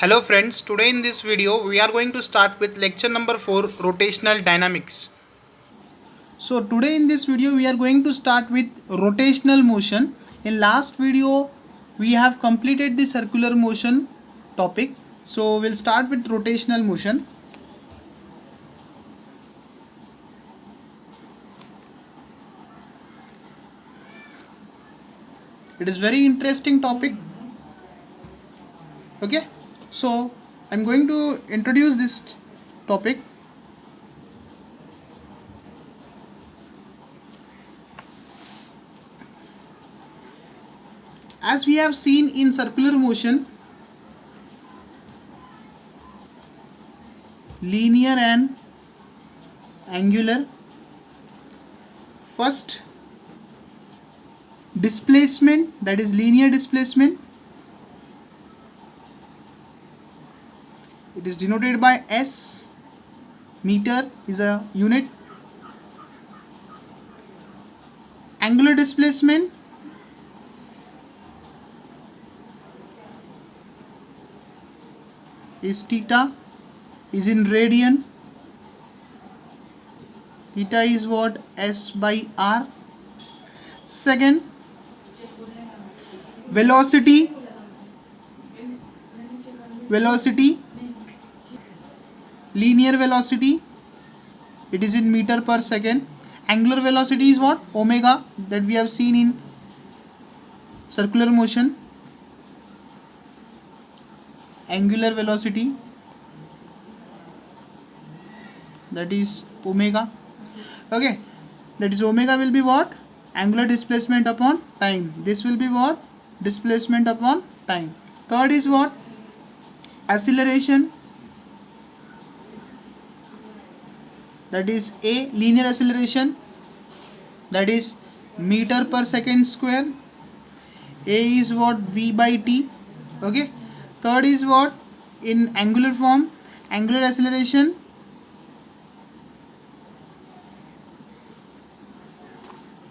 Hello friends, today in this video we are going to start with lecture number 4, rotational dynamics. So today in this video we are going to start with rotational motion. In last video we have completed the circular motion topic. So we'll start with rotational motion. It is very interesting topic. Okay, so I'm going to introduce this topic. As we have seen in circular motion, linear and angular, first displacement, that is linear displacement, it is denoted by S. Meter is a unit. Angular displacement is theta, is in radian. Theta is what? S by R. Second, velocity, linear velocity, it is in meter per second. Angular velocity is what? Omega, that we have seen in circular motion. Angular velocity, that is omega. Okay, that is omega will be what? Angular displacement upon time. This will be what? Displacement upon time. Third is what? Acceleration, that is a linear acceleration, that is meter per second square. A is what? V by t. Okay, third is what? In angular form, angular acceleration,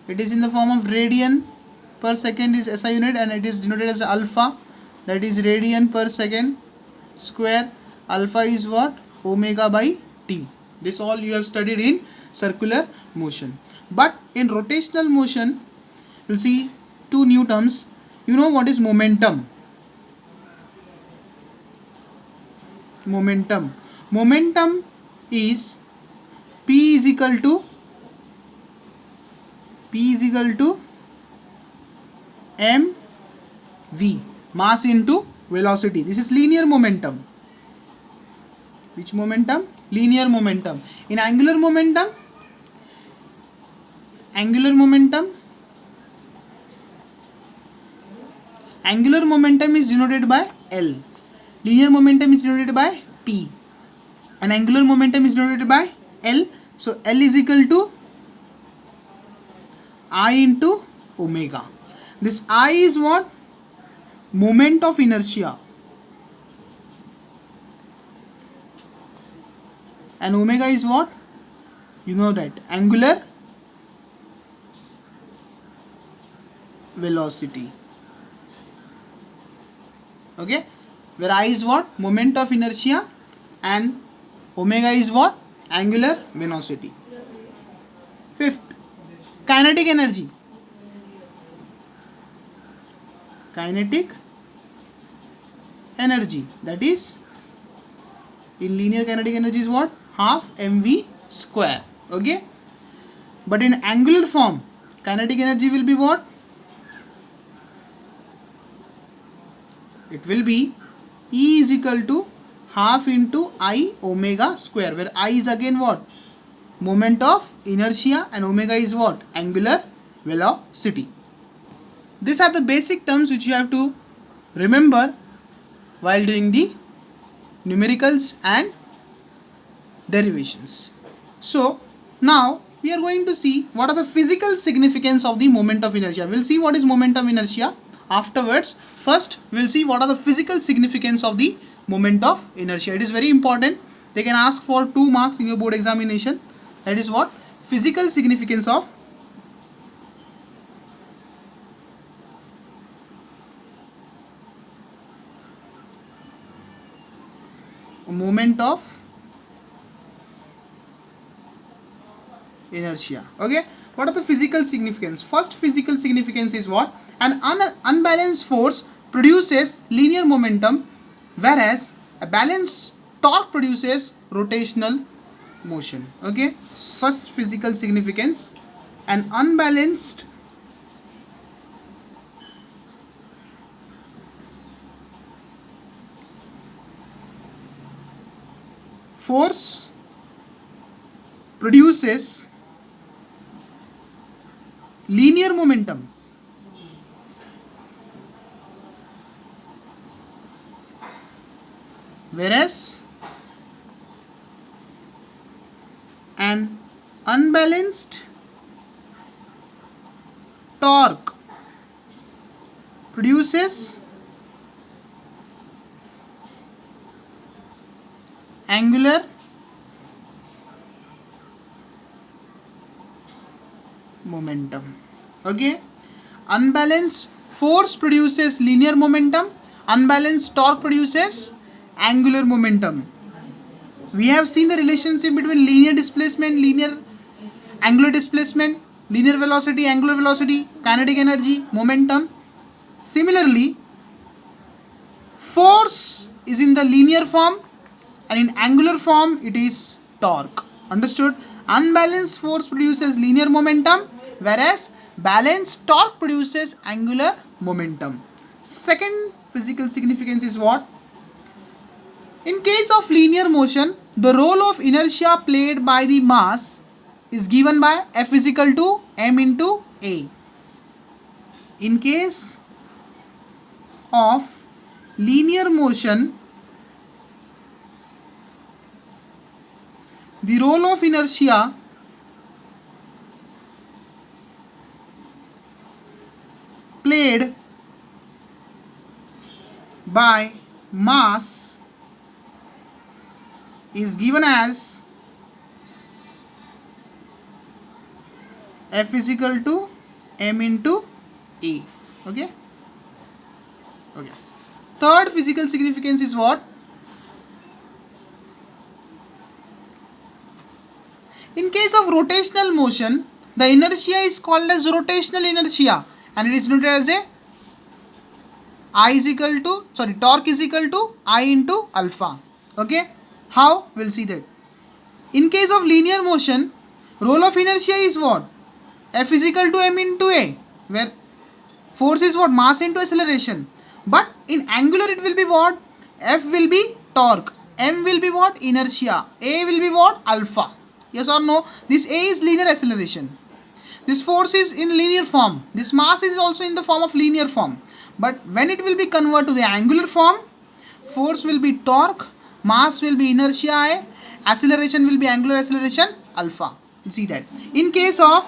it is in the form of radian per second is SI unit, and it is denoted as alpha, that is radian per second square. Alpha is what? Omega by t. This all you have studied in circular motion. But in rotational motion, we'll see two new terms. You know what is momentum? Momentum is P is equal to mv, mass into velocity. This is linear momentum. Which momentum? Linear momentum. In angular momentum is denoted by L. Linear momentum is denoted by P, and angular momentum is denoted by L. So L is equal to I into omega. This I is what? Moment of inertia, and omega is what? You know that, angular velocity. Okay, where I is what? Moment of inertia, and omega is what? Angular velocity. Fifth, kinetic energy. That is, in linear kinetic energy is what? Half mv square. Okay, but in angular form, kinetic energy will be what? It will be E is equal to half into I omega square, where I is again what? Moment of inertia, and omega is what? Angular velocity. These are the basic terms which you have to remember while doing the numericals and derivations. So now we are going to see what are the physical significance of the moment of inertia. We'll see what is moment of inertia afterwards. First we'll see what are the physical significance of the moment of inertia. It is very important. They can ask for 2 marks in your board examination. That is what? Physical significance of moment of inertia. Okay, what are the physical significance? First physical significance is what? An unbalanced force produces linear momentum, whereas a balanced torque produces rotational motion. Okay, first physical significance, an unbalanced force produces linear momentum, whereas an unbalanced torque produces angular momentum. Okay, unbalanced force produces linear momentum, unbalanced torque produces angular momentum. We have seen the relationship between linear displacement, linear angular displacement, linear velocity, angular velocity, kinetic energy, momentum. Similarly, force is in the linear form and in angular form it is torque. Understood? Unbalanced force produces linear momentum, whereas balanced torque produces angular momentum. Second physical significance is what? In case of linear motion, the role of inertia played by the mass is given by F is equal to m into A. In case of linear motion, the role of inertia played by mass is given as F is equal to m into A. Okay. Okay. Third physical significance is what? In case of rotational motion, the inertia is called as rotational inertia and it is noted as a torque is equal to I into alpha. Okay, how? We'll see that. In case of linear motion, role of inertia is what? F is equal to m into A, where force is what? Mass into acceleration. But in angular it will be what? F will be torque, m will be what? Inertia, A will be what? Alpha. Yes or no? This A is linear acceleration. This force is in linear form. This mass is also in the form of linear form. But when it will be converted to the angular form, force will be torque, mass will be inertia A, acceleration will be angular acceleration alpha. You see that. In case of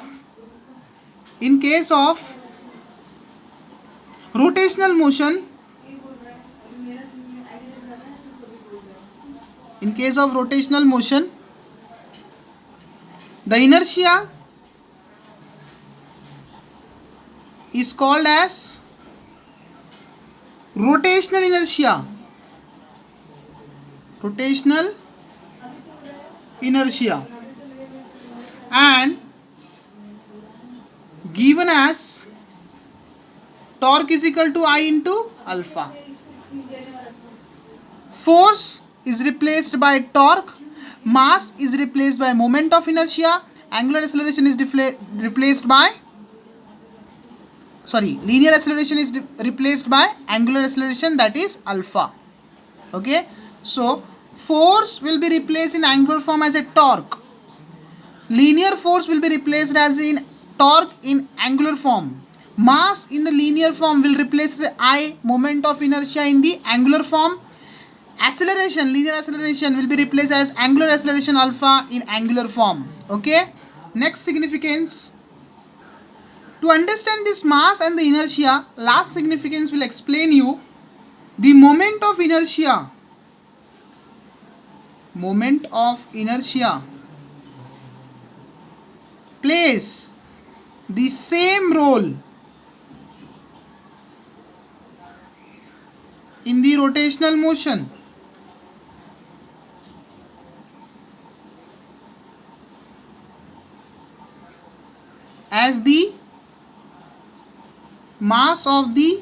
rotational motion, the inertia is called as rotational inertia and given as torque is equal to I into alpha. Force is replaced by torque, mass is replaced by moment of inertia, angular acceleration is replaced by linear acceleration is replaced by angular acceleration, that is alpha. Okay, so force will be replaced in angular form as a torque, linear force will be replaced as in torque in angular form, mass in the linear form will replace the I, moment of inertia in the angular form, acceleration, linear acceleration will be replaced as angular acceleration alpha in angular form. Okay, next significance. To understand this mass and the inertia, last significance will explain you the moment of inertia. Moment of inertia plays the same role in the rotational motion as the mass of the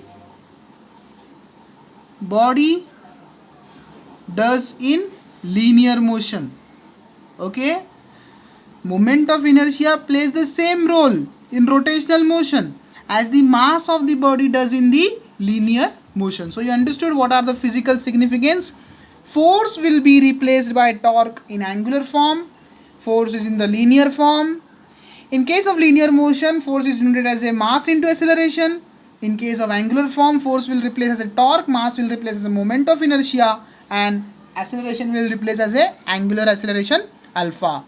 body does in linear motion. Okay, moment of inertia plays the same role in rotational motion as the mass of the body does in the linear motion. So you understood what are the physical significance. Force will be replaced by torque in angular form, force is in the linear form. In case of linear motion, force is denoted as a mass into acceleration. In case of angular form, force will replace as a torque, mass will replace as a moment of inertia, and acceleration will replace as a angular acceleration alpha.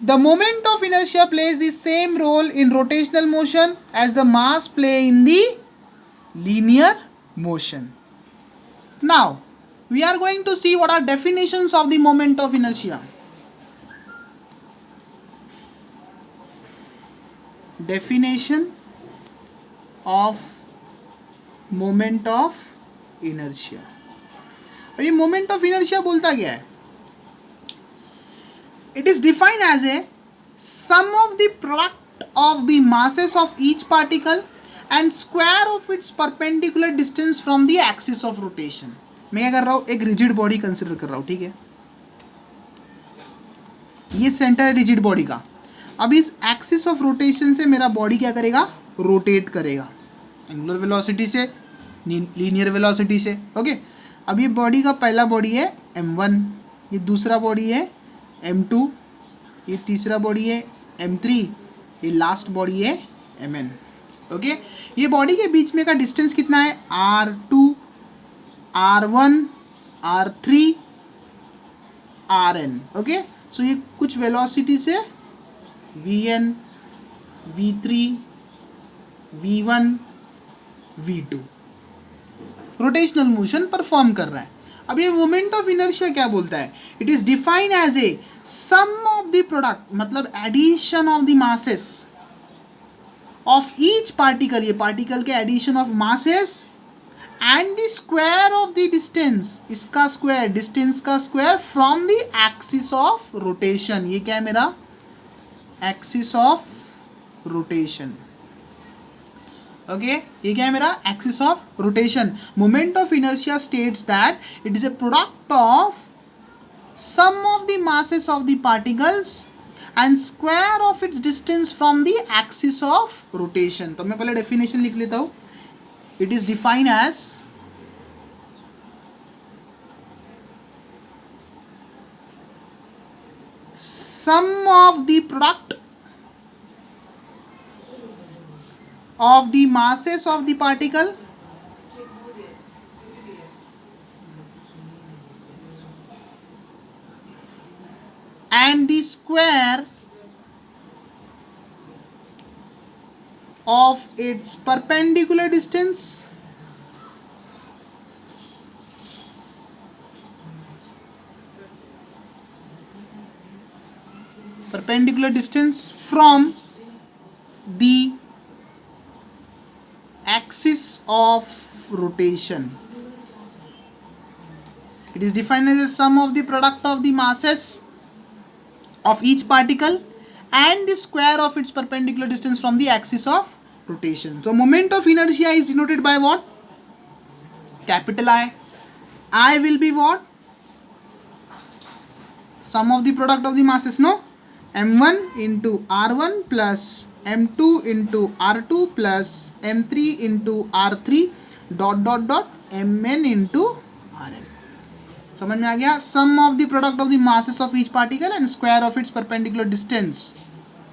The moment of inertia plays the same role in rotational motion as the mass play in the linear motion. Now, we are going to see what are definitions of the moment of inertia. Definition of moment of inertia. अब ये moment of inertia बोलता क्या है? It is defined as a sum of the product of the masses of each particle and square of its perpendicular distance from the axis of rotation. मैं क्या कर रहा हूँ, एक रिजिड बॉडी कंसिडर कर रहा हूँ, ठीक है, ये सेंटर है रिजिड बॉडी का. अब इस एक्सिस ऑफ रोटेशन से मेरा बॉडी क्या करेगा, रोटेट करेगा, एंगुलर वेलोसिटी से, लीनियर वेलोसिटी से. ओके, अब ये बॉडी का पहला बॉडी है m1, ये दूसरा बॉडी है m2, ये तीसरा बॉडी है m3, ये लास्ट बॉडी है mn. ओके, ये बॉडी के बीच में का डिस्टेंस कितना है, r2, r1, r3, rn. Okay, सो ये कुछ वेलोसिटी से v1, v3, v1, v2 rotational motion perform कर रहा है. अब ये मोमेंट ऑफ इनर्शिया क्या बोलता है, it is defined as a sum of the product, मतलब addition of the masses of each particle, ये पार्टिकल के addition of masses and the square of the distance, इसका स्क्वायर, डिस्टेंस का square from the axis of rotation. ये क्या है मेरा axis of rotation. Okay, ये क्या है मेरा axis of rotation. Moment of inertia states that it is a product of sum of the masses of the particles and square of its distance from the axis of rotation. तो मैं पहले definition लिख लेता हूं. It is defined as sum of the product of the masses of the particle and the square of its perpendicular distance from the axis of rotation. It is defined as a sum of the product of the masses of each particle and the square of its perpendicular distance from the axis of rotation. So moment of inertia is denoted by what? Capital I. I will be what? Sum of the product of the masses, no? m1 into r1 plus m2 into r2 plus m3 into r3 dot dot dot mn into rn. समझ में आ गया? Sum of the product of the masses of each particle and square of its perpendicular distance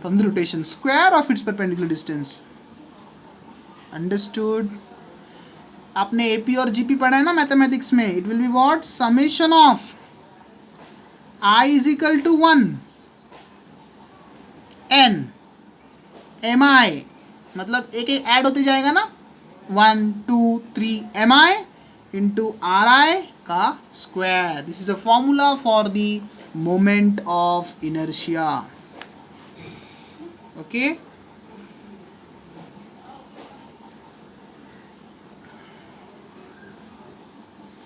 from the rotation. Square of its perpendicular distance. Understood? आपने AP और GP पढ़ा है ना mathematics में. It will be what? Summation of I is equal to 1 n mi, मतलब एक एक add होते जाएगा ना, 1 2 3 mi इंटू ri का square. This is a formula for the moment of inertia. Okay,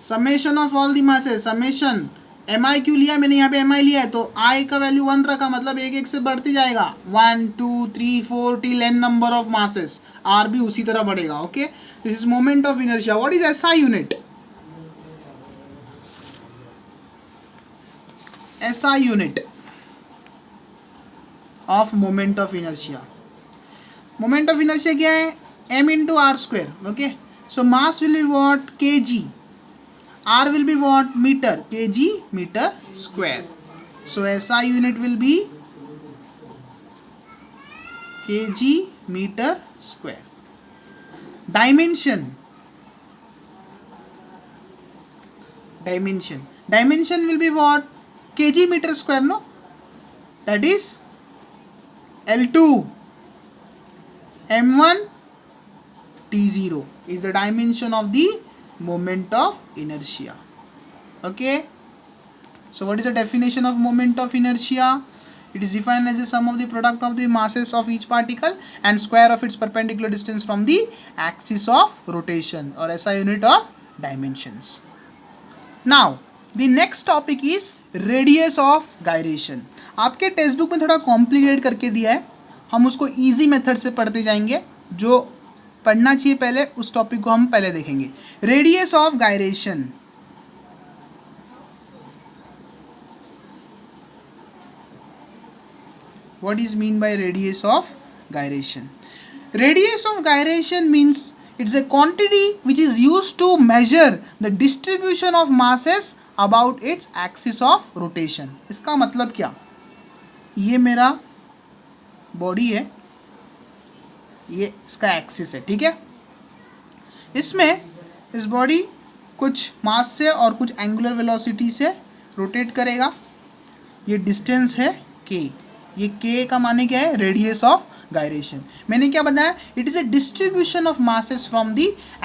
summation of all the masses, summation M I क्यों लिया मैंने, यहाँ पे एम आई लिया है तो आई का वैल्यू 1 रखा, मतलब एक एक से बढ़ती जाएगा 1 2 3 4 till n number of masses, R भी उसी तरह बढ़ेगा. Okay, this is moment of inertia. What is SI unit? SI unit of moment of inertia. Moment of inertia क्या है? m into r square. Okay, so mass will be what? kg. R will be what? Meter. kg meter square. So SI unit will be kg meter square. Dimension. Dimension will be what? kg meter square, no? That is L2. M1 T0 is the dimension of the moment of inertia. Okay, so what is the definition of moment of inertia? It is defined as the sum of the product of the masses of each particle and square of its perpendicular distance from the axis of rotation, or SI unit or dimensions. Now the next topic is radius of gyration. आपके text book में थोड़ा complicate करके दिया है, हम उसको easy method से पढ़ते जाएंगे. जो पढ़ना चाहिए पहले उस टॉपिक को हम पहले देखेंगे. Radius of gyration. What is mean by radius of gyration? Radius of gyration means it's a quantity which is used to measure the distribution of masses about its axis of rotation. इसका मतलब क्या? ये मेरा body है, ये इसका axis है, ठीक है. इसमें इस बॉडी कुछ मास से और कुछ एंगुलर वेलोसिटी से रोटेट करेगा. ये डिस्टेंस है k. ये k का माने क्या है? Radius of gyration. मैंने क्या बताया? It is a distribution of masses from the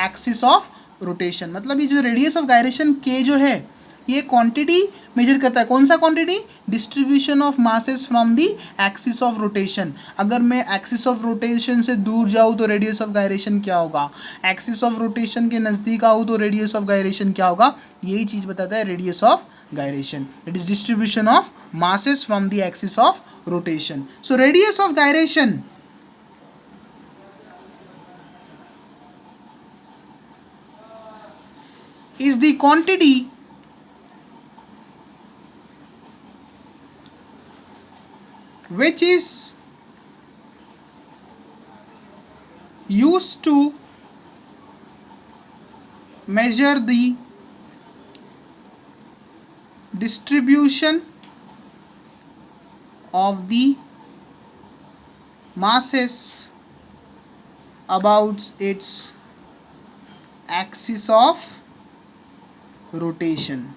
axis of rotation. मतलब ये जो रेडियस ऑफ गायरेशन k जो है ये क्वांटिटी मेजर करता है. कौन सा quantity? Distribution of masses from the axis of rotation. अगर मैं एक्सिस ऑफ रोटेशन से दूर जाऊँ तो रेडियस ऑफ गायरेशन क्या होगा, एक्सिस ऑफ रोटेशन के नज़दीक आऊँ तो रेडियस ऑफ गायरेशन क्या होगा. यही चीज़ बताता है radius of gyration. It is distribution of masses from the axis of rotation. So radius of gyration is the quantity which is used to measure the distribution of the masses about its axis of rotation.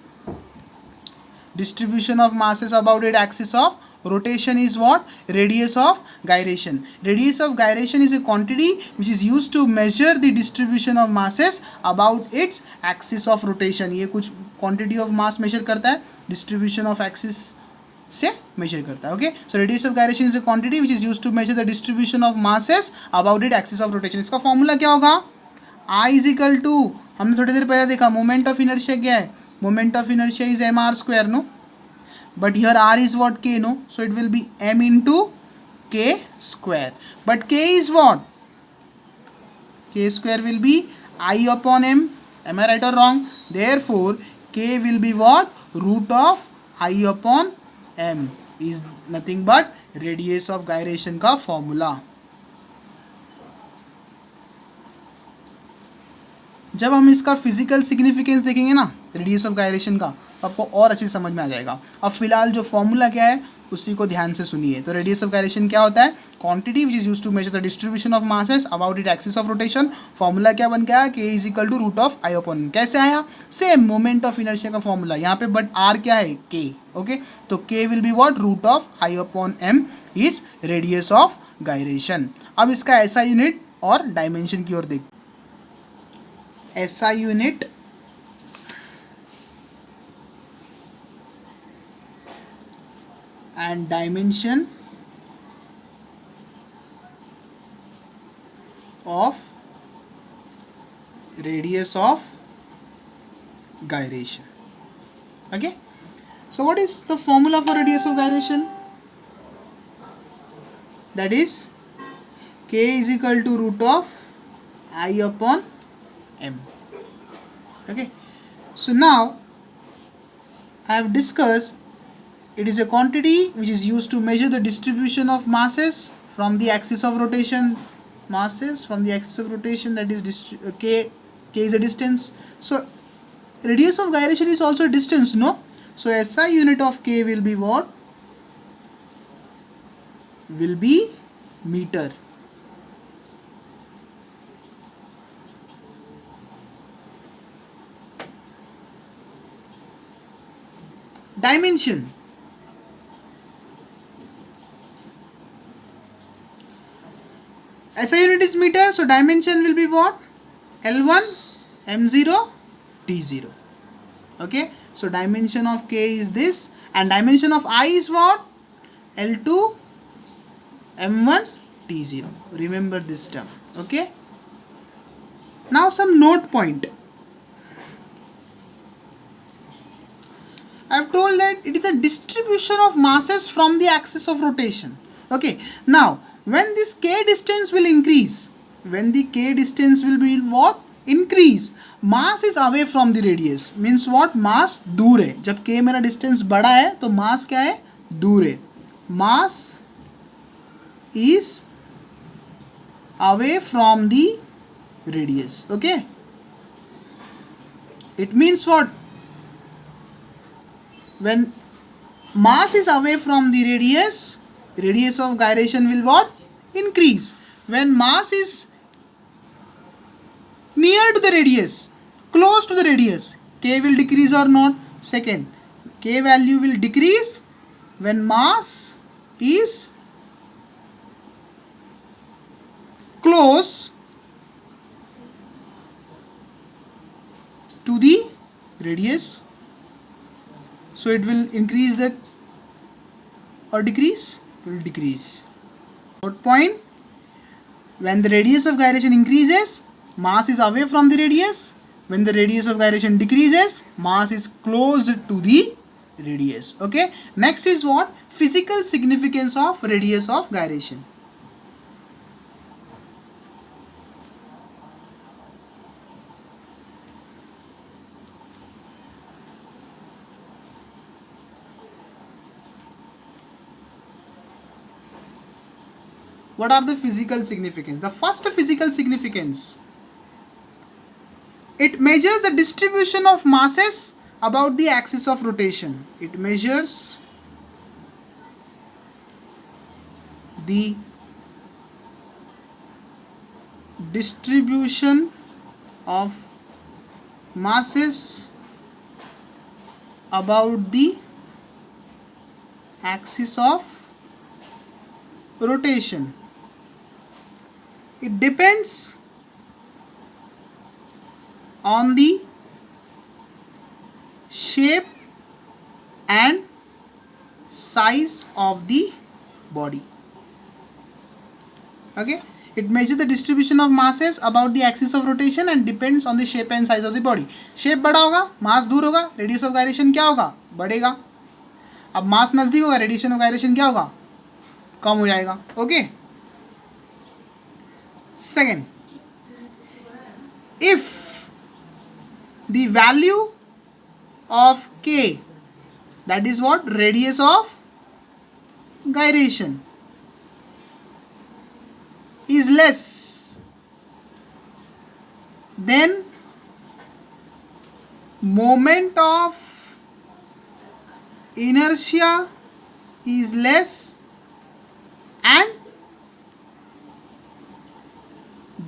Distribution of masses about its axis of rotation is what? Radius of gyration. Radius of gyration is a quantity which is used to measure the distribution of masses about its axis of rotation. ये कुछ quantity of mass measure करता है, distribution of axis से measure करता है. Okay, so radius of gyration is a quantity which is used to measure the distribution of masses about it axis of rotation. इसका formula क्या होगा? आई is equal to, हमने थोड़ी देर पहले देखा मोमेंट ऑफ इनर्शिया क्या है? Moment of inertia is M R square, no, but here R is what? K, no, so it will be M into K square. But K is what? K square will be I upon M. Am I right और wrong? Therefore K will be what? Root of I upon m is nothing but radius of gyration का formula. जब हम इसका physical significance देखेंगे ना radius of gyration का, आपको और अच्छे समझ में आ जाएगा. अब फिलहाल जो फॉर्मूला क्या है उसी को ध्यान से सुनिए. तो रेडियस ऑफ गायरेशन क्या होता है? Quantity which is used to measure the distribution of masses about it axis of rotation. Formula क्या बन गया? K is equal to root of I upon. कैसे आया? सेम मोमेंट ऑफ इनर्शिया का formula यहाँ पे, बट आर क्या है? के. ओके, तो K will be what? Root of I upon M is radius of gyration. अब इसका एसआई यूनिट और डायमेंशन की ओर देख. एसआई यूनिट and dimension of radius of gyration. Okay, So what is the formula for radius of gyration? That is k is equal to root of I upon m. Okay, so now I have discussed it is a quantity which is used to measure the distribution of masses from the axis of rotation. Masses from the axis of rotation, that is k is a distance. So radius of gyration is also a distance, no? So SI unit of k will be what? Will be meter. Dimension. SI unit is meter, so dimension will be what? L1, M0, T0. Okay, so dimension of k is this, and dimension of I is what? L2, M1, T0. Remember this term. Okay, now some note point. I have told that it is a distribution of masses from the axis of rotation. Okay, now when this k distance will increase, when the k distance will be what? Increase, mass is away from the radius, means what? Mass दूर है. जब k मेरा distance बड़ा है तो mass क्या है? दूर है. Mass is away from the radius. Okay, it means what? When mass is away from the radius, radius of gyration will what? Increase. When mass is near to the radius, close to the radius, k will decrease or not? Second, k value will decrease when mass is close to the radius. So it will increase the or decrease? It will decrease. Note point, when the radius of gyration increases, mass is away from the radius. When the radius of gyration decreases, mass is close to the radius. Okay, next is what? Physical significance of radius of gyration. What are the physical significance? The first physical significance, it measures the distribution of masses about the axis of rotation. It measures the distribution of masses about the axis of rotation. It depends on the shape and size of the body. Okay, it measures the distribution of masses about the axis of rotation and depends on the shape and size of the body. Shape बड़ा होगा, मास दूर होगा, radius of gyration क्या होगा? बढ़ेगा. अब मास नजदीक होगा, रेडिएशन ऑफ गायरेशन क्या होगा? कम हो जाएगा. Okay. Second, if the value of k, that is what? Radius of gyration, is less then moment of inertia is less and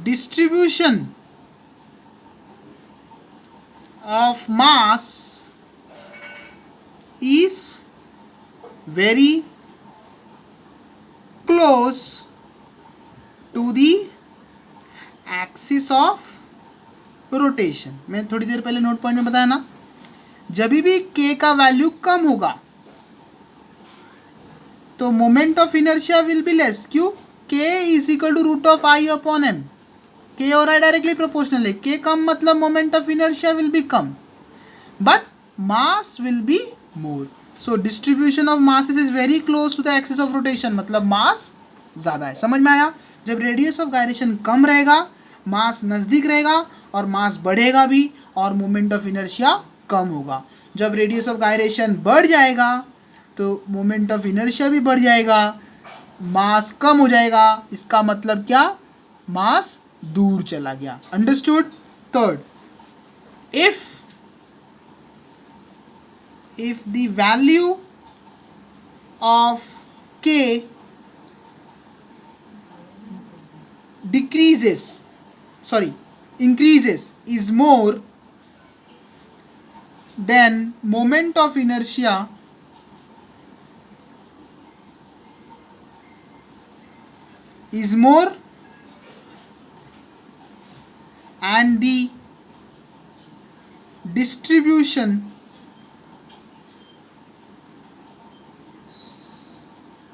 distribution of mass is very close to the axis of rotation. मैं थोड़ी देर पहले note point में बताया ना, जब भी k का value कम होगा तो moment of inertia will be less. क्यों? k is equal to root of I upon M. k और i डायरेक्टली प्रोपोर्शनल है. k कम मतलब moment of inertia will be कम, but mass will be more. So distribution of masses is very close to the axis of rotation, मतलब mass ज़्यादा है। समझ में आया? जब रेडियस ऑफ गायरेशन कम रहेगा, मास नज़दीक रहेगा और मास बढ़ेगा भी और मोमेंट ऑफ इनर्शिया कम होगा। जब रेडियस ऑफ गायरेशन बढ़ जाएगा तो मोमेंट ऑफ इनर्शिया भी बढ़ जाएगा, मास कम हो जाएगा। इसका मतलब क्या? मास दूर चला गया। Understood? Third, if the value of k increases is more, then moment of inertia is more and the distribution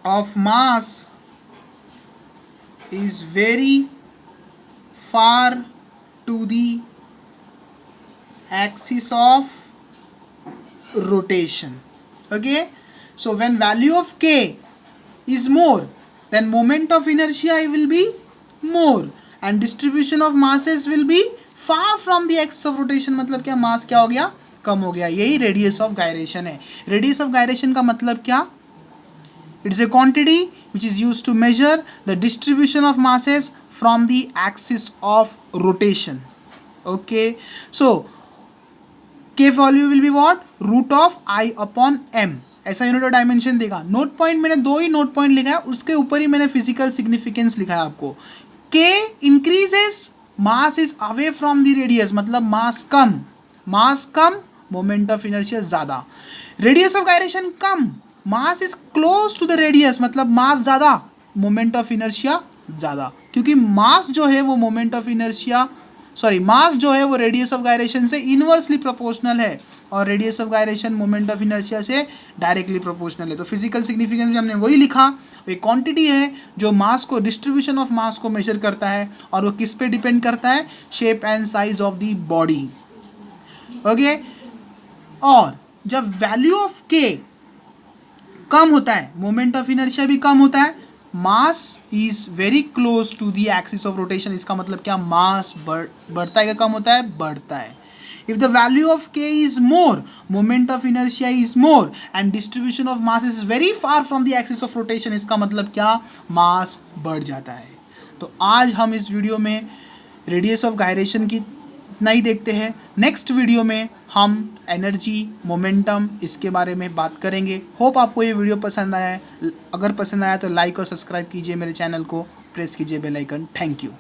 of mass is very far to the axis of rotation. Okay, so when value of k is more, then moment of inertia will be more and distribution of masses will be far from the axis of rotation। मतलब क्या? मास क्या हो गया? कम हो गया। यही radius of gyration है। Radius of gyration का मतलब क्या? It is a quantity which is used to measure the distribution of masses from the axis of rotation. Okay, so k value will be what? Root of I upon m। ऐसा unit of dimension देगा। Note point मैंने 2 ही note point लिखा है, उसके ऊपर ही मैंने physical significance लिखा है आपको। k increases, mass is away from the radius, मतलब मास कम, मोमेंट ऑफ इनर्शिया ज़्यादा। रेडियस ऑफ गायरेशन कम, mass is close to the radius, मतलब मास ज़्यादा, मोमेंट ऑफ इनर्शिया ज़्यादा। क्योंकि मास जो है वो मास जो है वो रेडियस ऑफ गायरेशन से इनवर्सली प्रोपोर्शनल है और radius of gyration moment of inertia से डायरेक्टली प्रोपोर्शनल है। तो फिजिकल सिग्निफिकेंस में हमने वही लिखा, एक क्वांटिटी है जो मास को, डिस्ट्रीब्यूशन ऑफ मास को मेजर करता है और वो किस पे डिपेंड करता है? Shape and size of the body. Okay, और जब वैल्यू ऑफ के कम होता है, मोमेंट ऑफ इनर्शिया भी कम होता है, mass is very close to the axis of rotation. इसका मतलब क्या? मास बढ़ता है या कम होता है? बढ़ता है। इफ द वैल्यू ऑफ के is more, moment of inertia is more and distribution of mass is very far from the axis of rotation. इसका मतलब क्या? मास बढ़ जाता है। तो आज हम इस वीडियो में रेडियस ऑफ गायरेशन की इतना ही देखते हैं। नेक्स्ट वीडियो में हम एनर्जी, मोमेंटम, इसके बारे में बात करेंगे। होप आपको ये वीडियो पसंद आया है। अगर पसंद आया तो लाइक और सब्सक्राइब कीजिए मेरे चैनल को, प्रेस कीजिए बेल आइकन। Thank you.